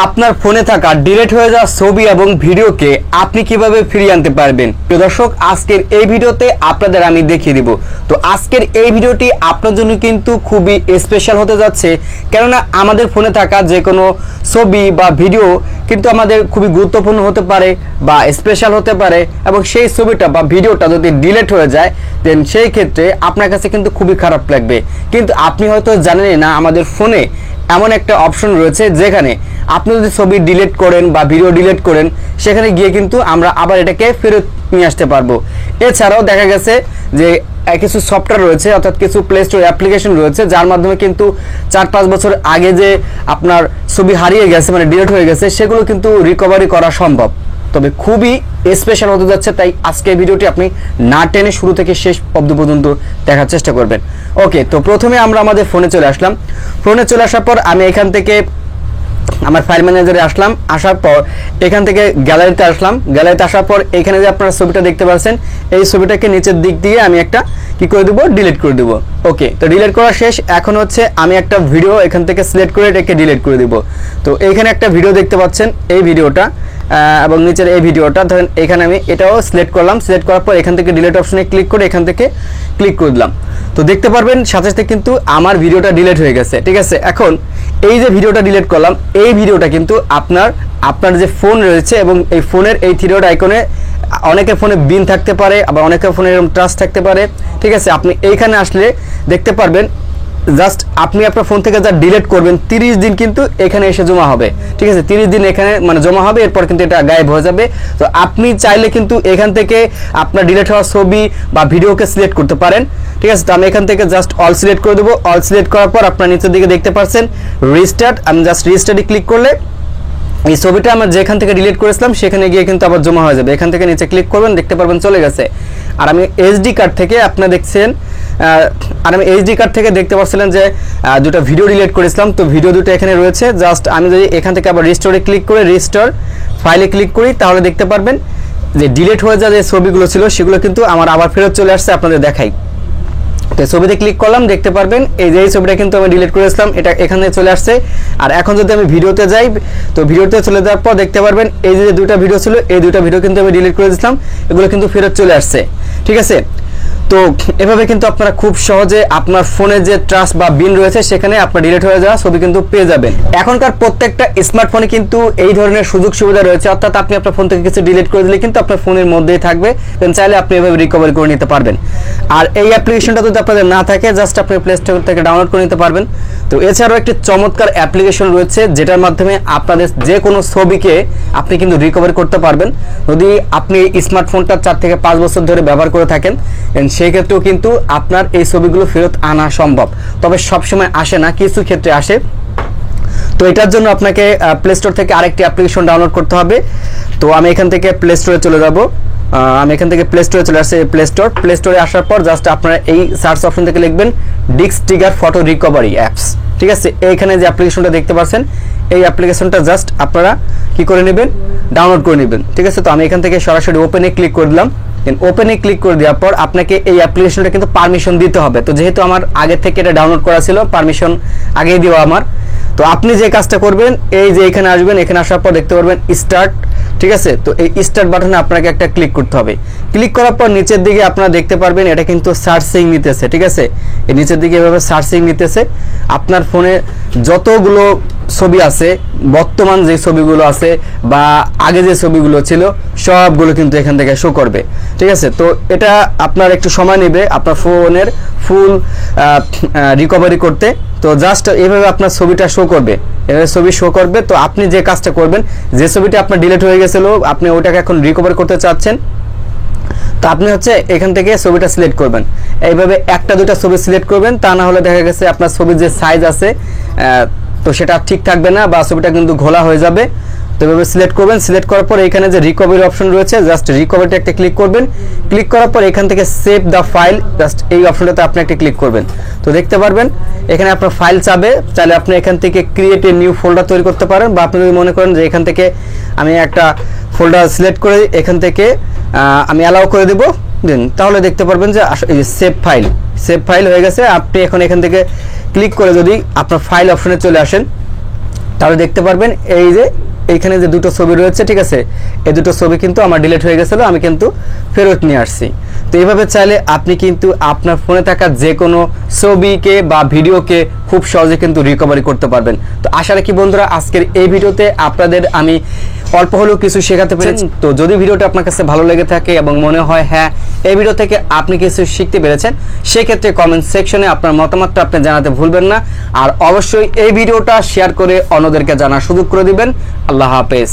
আপনার ফোনে থাকা ডিলিট হয়ে যাওয়া ছবি এবং ভিডিওকে আপনি কিভাবে ফিরিয়ে আনতে পারবেন। প্রিয় দর্শক, আজকের এই ভিডিওতে আপনাদের আমি দেখিয়ে দিব। তো আজকের এই ভিডিওটি আপনার জন্য কিন্তু খুবই স্পেশাল হতে যাচ্ছে, কেননা আমাদের ফোনে থাকা যে কোনো ছবি বা ভিডিও কিন্তু আমাদের খুবই গুরুত্বপূর্ণ হতে পারে বা স্পেশাল হতে পারে, এবং সেই ছবিটা বা ভিডিওটা যদি ডিলিট হয়ে যায় দেন সেই ক্ষেত্রে আপনার কাছে কিন্তু খুবই খারাপ লাগবে। কিন্তু আপনি হয়তো জানেনই না আমাদের ফোনে এমন একটা অপশন রয়েছে যেখানে আপনি যদি ছবি ডিলিট করেন বা ভিডিও ডিলিট করেন সেখানে গিয়ে কিন্তু আমরা আবার এটাকে ফেরত নিয়ে আসতে পারবো। এছাড়াও দেখা গেছে যে কিছু সফটওয়্যার রয়েছে, অর্থাৎ কিছু প্লে স্টোর অ্যাপ্লিকেশন রয়েছে যার মাধ্যমে কিন্তু 4-5 বছর আগে যে আপনার ছবি হারিয়ে গেছে মানে ডিলিট হয়ে গেছে সেগুলো কিন্তু রিকভারি করা সম্ভব। তবে খুবই স্পেশাল হতে যাচ্ছে, তাই আজকে ভিডিওটি আপনি না টেনে শুরু থেকে শেষ অবধি পর্যন্ত দেখার চেষ্টা করবেন। ওকে, তো প্রথমে আমরা আমাদের ফোনে চলে আসলাম। ফোনে চলে আসার পর আমি এখান থেকে আমার ফাইল ম্যানেজারে আসলাম। আসার পর এখান থেকে গ্যালারিতে আসলাম। গ্যালারিতে আসার পর এখানে যে আপনারা ছবিটা দেখতে পাচ্ছেন এই ছবিটাকে নিচের দিক দিয়ে আমি একটা কি করে দেবো, ডিলিট করে দেবো। ওকে, তো ডিলিট করা শেষ। এখন হচ্ছে আমি একটা ভিডিও এখান থেকে সিলেক্ট করে এটাকে ডিলিট করে দিব। তো এইখানে একটা ভিডিও দেখতে পাচ্ছেন, এই ভিডিওটা এবং নিচের এই ভিডিওটা ধরেন এখানে আমি এটাও সিলেক্ট করলাম। সিলেক্ট করার পর এখান থেকে ডিলিট অপশনে ক্লিক করে এখান থেকে ক্লিক করে দিলাম। তো দেখতে পারবেন সাথে সাথে কিন্তু আমার ভিডিওটা ডিলিট হয়ে গেছে। ঠিক আছে, এখন এই যে ভিডিওটা ডিলিট করলাম এই ভিডিওটা কিন্তু আপনার যে ফোন রয়েছে এবং এই ফোনের এই থ্রি ডট আইকনে অনেকের ফোনে বিন থাকতে পারে, আবার অনেকের ফোনে এরকম ট্রাস্ট থাকতে পারে। ঠিক আছে, আপনি এইখানে আসলে দেখতে পারবেন জাস্ট আপনি আপনার ফোন থেকে যা ডিলিট করবেন 30 দিন কিন্তু এখানে এসে জমা হবে। ঠিক আছে, 30 দিন এখানে মানে জমা হবে, এরপর কিন্তু এটা গায়েব হয়ে যাবে। তো আপনি চাইলে কিন্তু এখান থেকে আপনার ডিলিট হওয়া ছবি বা ভিডিওকে সিলেক্ট করতে পারেন। ঠিক আছে, তো আমি এখান থেকে জাস্ট অল সিলেক্ট করে দেবো। অল সিলেক্ট করার পর আপনার নিচের দিকে দেখতে পাচ্ছেন রিস্টার্ট। আমি জাস্ট রিস্টার্টে ক্লিক করলে এই ছবিটা আমরা যেখান থেকে ডিলিট করেছিলাম সেখানে গিয়ে কিন্তু আবার জমা হয়ে যাবে। এখান থেকে নিচে ক্লিক করবেন, দেখতে পারবেন চলে গেছে। আর আমি এইচডি কার্ড থেকে আপনারা দেখছেন আমি এইচডি কার্ড থেকে দেখতে পাচ্ছিলেন যে দুটো ভিডিও ডিলিট করেছিলাম, তো ভিডিও দুটো এখানে রয়েছে। জাস্ট আমি যদি এখান থেকে আবার রিস্টোরে ক্লিক করে রিস্টোর ফাইলে ক্লিক করি তাহলে দেখতে পারবেন যে ডিলিট হয়ে যাওয়া যে ছবিগুলো ছিল সেগুলো কিন্তু আমার আবার ফেরত চলে আসছে। আপনাদের দেখাই, তো ছবিতে ক্লিক করলাম, দেখতে পারবেন এই যে এই ছবিটা কিন্তু আমি ডিলিট করেছিলাম, এটা এখানে চলে আসছে। আর এখন যদি আমি ভিডিওতে যাই, তো ভিডিওতে চলে যাওয়ার পর দেখতে পারবেন এই যে দুইটা ভিডিও ছিল এই দুইটা ভিডিও কিন্তু আমি ডিলিট করে দিয়েছিলাম, এগুলো কিন্তু ফেরত চলে আসছে। ঠিক আছে, তো এভাবে কিন্তু আপনারা খুব সহজে আপনার ফোনে যে ট্রাস্ট বা বিন রয়েছে সেখানে আপনার ডিলিট হয়ে যাওয়া ছবি কিন্তু পেয়ে যাবেন। এখনকার প্রত্যেকটা স্মার্টফোনে কিন্তু এই ধরনের সুযোগ সুবিধা রয়েছে, অর্থাৎ আপনি আপনার ফোন থেকে কিছু ডিলিট করে দিলে কিন্তু আপনার ফোনের মধ্যেই থাকবে, দেন চাইলে আপনি এভাবে রিকভারি করে নিতে পারবেন। আর এই অ্যাপ্লিকেশনটা যদি আপনাদের না থাকে জাস্ট আপনি প্লে স্টোর থেকে ডাউনলোড করে নিতে পারবেন। তো এছাড়াও একটি চমৎকার অ্যাপ্লিকেশন রয়েছে যেটার মাধ্যমে আপনাদের যে কোনো ছবিকে আপনি কিন্তু রিকভারি করতে পারবেন। যদি আপনি স্মার্টফোনটা 4 থেকে 5 বছর ধরে ব্যবহার করে থাকেন সেই ক্ষেত্রেও কিন্তু আপনার এই ছবিগুলো ফেরত আনা সম্ভব, তবে সবসময় আসে না, কিছু ক্ষেত্রে আসে। তো এটার জন্য আপনাকে প্লে স্টোর থেকে আরেকটি অ্যাপ্লিকেশন ডাউনলোড করতে হবে। তো আমি এখান থেকে প্লে স্টোরে চলে যাব। আমি এখান থেকে প্লে স্টোরে চলে আসছে, প্লে স্টোরে আসার পর জাস্ট আপনারা এই সার্চ অপশন থেকে লিখবেন disk digger photo recovery apps. ঠিক আছে, এইখানে যে অ্যাপ্লিকেশনটা দেখতে পাচ্ছেন এই অ্যাপ্লিকেশনটা জাস্ট আপনারা কি করে নেবেন, ডাউনলোড করে নেবেন। ঠিক আছে, তো আমি এখান থেকে সরাসরি ওপেনে ক্লিক করে দিলাম। ওপেনে ক্লিক করে দেওয়ার পর আপনাকে এই অ্যাপ্লিকেশনটা কিন্তু পারমিশন দিতে হবে। তো যেহেতু আমার আগে থেকে এটা ডাউনলোড করা ছিল পারমিশন আগেই দেওয়া আমার, তো আপনি যে কাজটা করবেন এই যে এখানে আসবেন, এখানে আসার পর দেখতে পারবেন স্টার্ট। ঠিক আছে, তো এই স্টার্ট বাটনে আপনাকে একটা ক্লিক করতে হবে। ক্লিক করার পর নিচের দিকে আপনারা দেখতে পারবেন এটা কিন্তু সার্চিং নিতেছে। ঠিক আছে, এই নিচের দিকে এভাবে সার্চিং নিতেছে। আপনার ফোনে যতগুলো ছবি আছে, বর্তমান যে ছবিগুলো আছে বা আগে যে ছবিগুলো ছিল সবগুলো কিন্তু এখান থেকে শো করবে। ঠিক আছে, তো এটা আপনার একটু সময় নেবে আপনার ফোনের ফুল রিকভারি করতে। তো জাস্ট এইভাবে আপনার ছবিটা শো করবে, এভাবে ছবি শো করবে। তো আপনি যে কাজটা করবেন, যে ছবিটা আপনার ডিলিট হয়ে গেছিল আপনি ওটাকে এখন রিকভার করতে চাচ্ছেন, তো আপনি হচ্ছে এখান থেকে ছবিটা সিলেক্ট করবেন। এইভাবে একটা দুটা ছবি সিলেক্ট করবেন, তা না হলে দেখা গেছে আপনার ছবির যে সাইজ আছে তো সেটা ঠিক থাকবে না বা ছবিটা কিন্তু ঘোলা হয়ে যাবে। তো এভাবে সিলেক্ট করবেন। সিলেক্ট করার পর এখানে যে রিকভারি অপশন রয়েছে জাস্ট রিকভারিতে একটা ক্লিক করবেন। ক্লিক করার পর এখান থেকে সেভ দ্য ফাইল জাস্ট এই অপশনটাতে আপনি একটা ক্লিক করবেন। তো দেখতে পারবেন এখানে আপনার ফাইল চাইলে আপনি এখান থেকে ক্রিয়েট এ নিউ ফোল্ডার তৈরি করতে পারেন, বা আপনি যদি মনে করেন যে এখান থেকে আমি একটা ফোল্ডার সিলেক্ট করে এখান থেকে আমি অ্যালাউ করে দেব দেন, তাহলে দেখতে পারবেন যে এই সেভ ফাইল হয়ে গেছে। আপনি এখন এখান থেকে ক্লিক করে যদি আপনার ফাইল অপশনে চলে আসেন, তাহলে দেখতে পারবেন এই যে এইখানে যে দুটো ছবি রয়েছে, ঠিক আছে, এই দুটো ছবি কিন্তু আমার ডিলিট হয়ে গেছিলো, আমি কিন্তু ফেরত নিয়ে আসছি। তো এইভাবে চাইলে আপনি কিন্তু আপনার ফোনে থাকা যে কোনো ছবিকে বা ভিডিওকে খুব সহজে কিন্তু রিকভারি করতে পারবেন। তো আশা রাখি বন্ধুরা আজকের এই ভিডিওতে আপনাদের আমি অল্প হলেও কিছু শেখাতে পেরেছি। তো যদি ভিডিওটা আপনার কাছে ভালো লেগে থাকে এবং মনে হয় হ্যাঁ এই ভিডিও থেকে আপনি কিছু শিখতে পেরেছেন, সেক্ষেত্রে কমেন্ট সেকশনে আপনার মতামতটা আপনি জানাতে ভুলবেন না। আর অবশ্যই এই ভিডিওটা শেয়ার করে অন্যদেরকে জানার সুযোগ করে দিবেন। আল্লাহ হাফেজ।